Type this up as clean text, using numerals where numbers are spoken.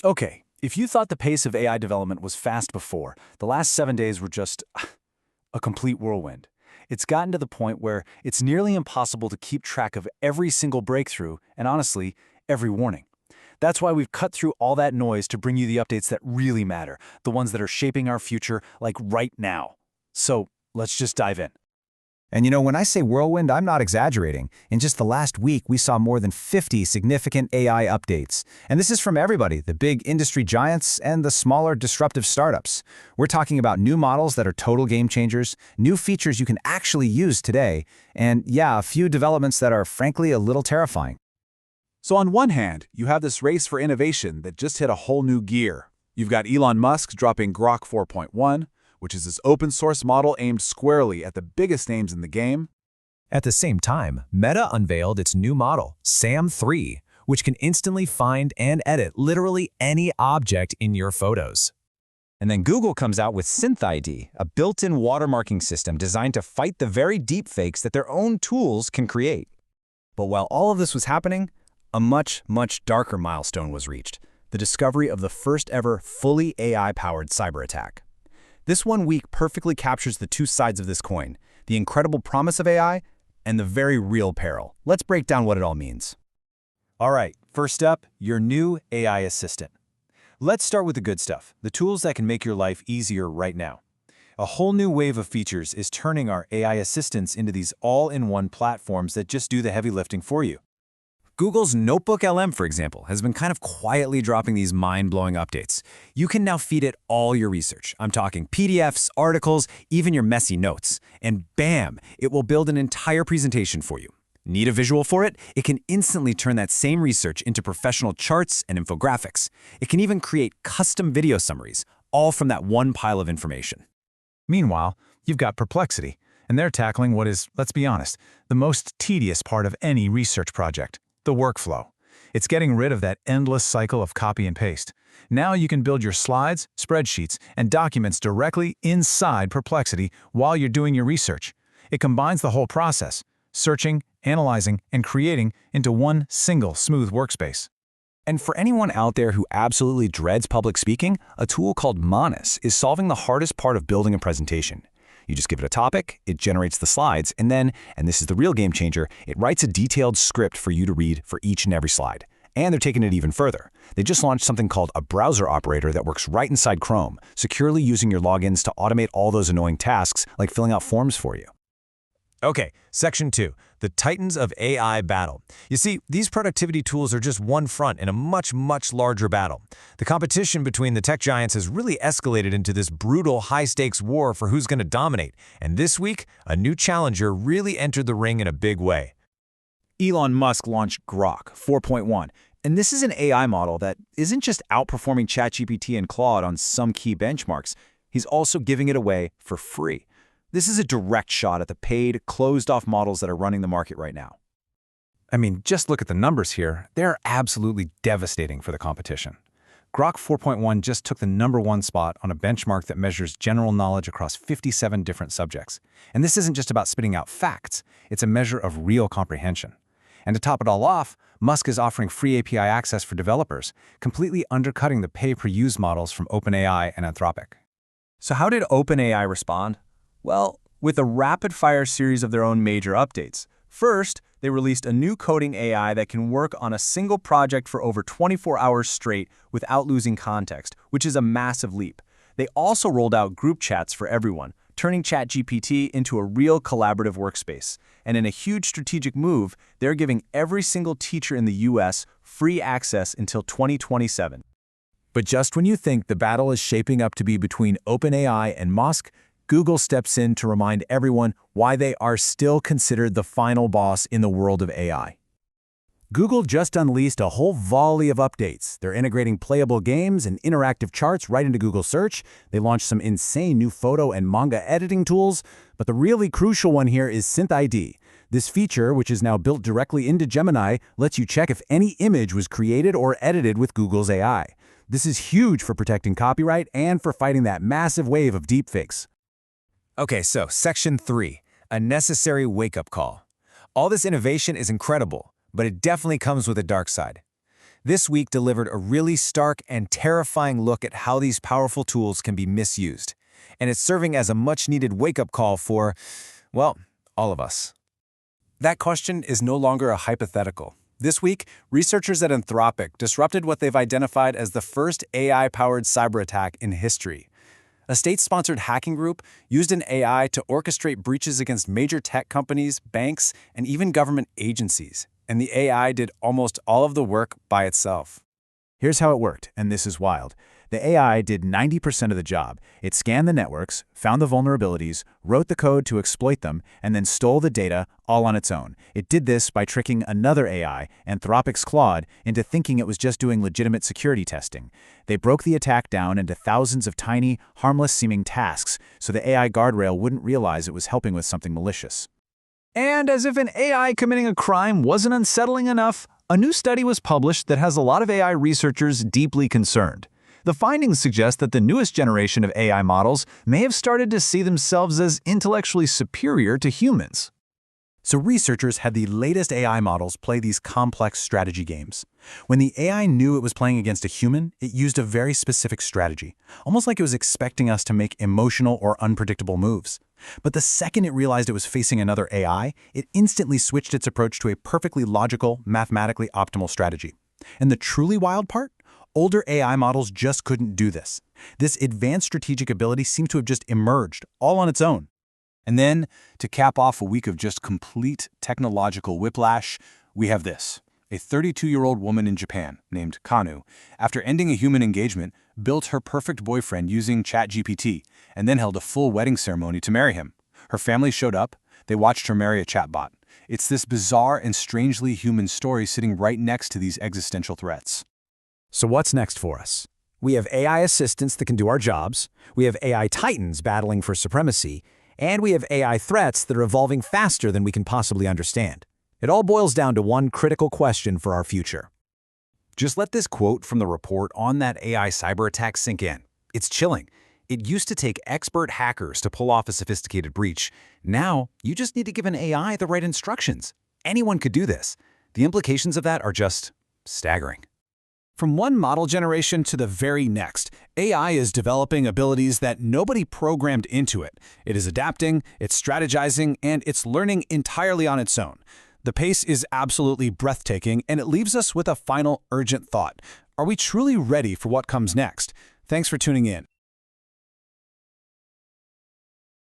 Okay, if you thought the pace of AI development was fast before, the last 7 days were just a complete whirlwind. It's gotten to the point where it's nearly impossible to keep track of every single breakthrough and honestly, every warning. That's why we've cut through all that noise to bring you the updates that really matter, the ones that are shaping our future, like right now. So let's just dive in. And when I say whirlwind, I'm not exaggerating. In just the last week, we saw more than 50 significant AI updates. And this is from everybody, the big industry giants and the smaller disruptive startups. We're talking about new models that are total game changers, new features you can actually use today, and yeah, a few developments that are frankly a little terrifying. So on one hand, you have this race for innovation that just hit a whole new gear. You've got Elon Musk dropping Grok 4.1, which is this open-source model aimed squarely at the biggest names in the game. At the same time, Meta unveiled its new model, SAM 3, which can instantly find and edit literally any object in your photos. And then Google comes out with SynthID, a built-in watermarking system designed to fight the very deepfakes that their own tools can create. But while all of this was happening, a much, much darker milestone was reached, the discovery of the first ever fully AI-powered cyber attack. This 1 week perfectly captures the two sides of this coin, the incredible promise of AI and the very real peril. Let's break down what it all means. All right, first up, your new AI assistant. Let's start with the good stuff, the tools that can make your life easier right now. A whole new wave of features is turning our AI assistants into these all-in-one platforms that just do the heavy lifting for you. Google's Notebook LM, for example, has been kind of quietly dropping these mind-blowing updates. You can now feed it all your research. I'm talking PDFs, articles, even your messy notes. And bam, it will build an entire presentation for you. Need a visual for it? It can instantly turn that same research into professional charts and infographics. It can even create custom video summaries, all from that one pile of information. Meanwhile, you've got Perplexity, and they're tackling what is, let's be honest, the most tedious part of any research project. The workflow. It's getting rid of that endless cycle of copy and paste. Now you can build your slides, spreadsheets, and documents directly inside Perplexity while you're doing your research. It combines the whole process, searching, analyzing, and creating into one single smooth workspace. And for anyone out there who absolutely dreads public speaking, a tool called Manus is solving the hardest part of building a presentation. You just give it a topic, it generates the slides, and then, and this is the real game changer, it writes a detailed script for you to read for each and every slide. And they're taking it even further. They just launched something called a browser operator that works right inside Chrome, securely using your logins to automate all those annoying tasks like filling out forms for you. Okay, Section 2, the Titans of AI battle. You see, these productivity tools are just one front in a much, much larger battle. The competition between the tech giants has really escalated into this brutal, high-stakes war for who's going to dominate. And this week, a new challenger really entered the ring in a big way. Elon Musk launched Grok 4.1, and this is an AI model that isn't just outperforming ChatGPT and Claude on some key benchmarks, he's also giving it away for free. This is a direct shot at the paid, closed-off models that are running the market right now. I mean, just look at the numbers here. They're absolutely devastating for the competition. Grok 4.1 just took the #1 spot on a benchmark that measures general knowledge across 57 different subjects. And this isn't just about spitting out facts, it's a measure of real comprehension. And to top it all off, Musk is offering free API access for developers, completely undercutting the pay-per-use models from OpenAI and Anthropic. So how did OpenAI respond? Well, with a rapid-fire series of their own major updates. First, they released a new coding AI that can work on a single project for over 24 hours straight without losing context, which is a massive leap. They also rolled out group chats for everyone, turning ChatGPT into a real collaborative workspace. And in a huge strategic move, they're giving every single teacher in the US free access until 2027. But just when you think the battle is shaping up to be between OpenAI and Musk, Google steps in to remind everyone why they are still considered the final boss in the world of AI. Google just unleashed a whole volley of updates. They're integrating playable games and interactive charts right into Google Search. They launched some insane new photo and manga editing tools. But the really crucial one here is SynthID. This feature, which is now built directly into Gemini, lets you check if any image was created or edited with Google's AI. This is huge for protecting copyright and for fighting that massive wave of deepfakes. Okay, so Section 3, a necessary wake-up call. All this innovation is incredible, but it definitely comes with a dark side. This week delivered a really stark and terrifying look at how these powerful tools can be misused. And it's serving as a much-needed wake-up call for, well, all of us. That question is no longer a hypothetical. This week, researchers at Anthropic disrupted what they've identified as the first AI-powered cyber attack in history. A state-sponsored hacking group used an AI to orchestrate breaches against major tech companies, banks, and even government agencies. And the AI did almost all of the work by itself. Here's how it worked, and this is wild. The AI did 90% of the job. It scanned the networks, found the vulnerabilities, wrote the code to exploit them, and then stole the data all on its own. It did this by tricking another AI, Anthropic's Claude, into thinking it was just doing legitimate security testing. They broke the attack down into thousands of tiny, harmless-seeming tasks so the AI guardrail wouldn't realize it was helping with something malicious. And as if an AI committing a crime wasn't unsettling enough, a new study was published that has a lot of AI researchers deeply concerned. The findings suggest that the newest generation of AI models may have started to see themselves as intellectually superior to humans. So researchers had the latest AI models play these complex strategy games. When the AI knew it was playing against a human, it used a very specific strategy, almost like it was expecting us to make emotional or unpredictable moves. But the second it realized it was facing another AI, it instantly switched its approach to a perfectly logical, mathematically optimal strategy. And the truly wild part? Older AI models just couldn't do this. This advanced strategic ability seemed to have just emerged, all on its own. And then, to cap off a week of just complete technological whiplash, we have this. A 32-year-old woman in Japan, named Kanu, after ending a human engagement, built her perfect boyfriend using ChatGPT, and then held a full wedding ceremony to marry him. Her family showed up. They watched her marry a chatbot. It's this bizarre and strangely human story sitting right next to these existential threats. So what's next for us? We have AI assistants that can do our jobs, we have AI titans battling for supremacy, and we have AI threats that are evolving faster than we can possibly understand. It all boils down to one critical question for our future. Just let this quote from the report on that AI cyber attack sink in. It's chilling. It used to take expert hackers to pull off a sophisticated breach. Now, you just need to give an AI the right instructions. Anyone could do this. The implications of that are just staggering. From one model generation to the very next, AI is developing abilities that nobody programmed into it. It is adapting, it's strategizing, and it's learning entirely on its own. The pace is absolutely breathtaking, and it leaves us with a final urgent thought. Are we truly ready for what comes next? Thanks for tuning in.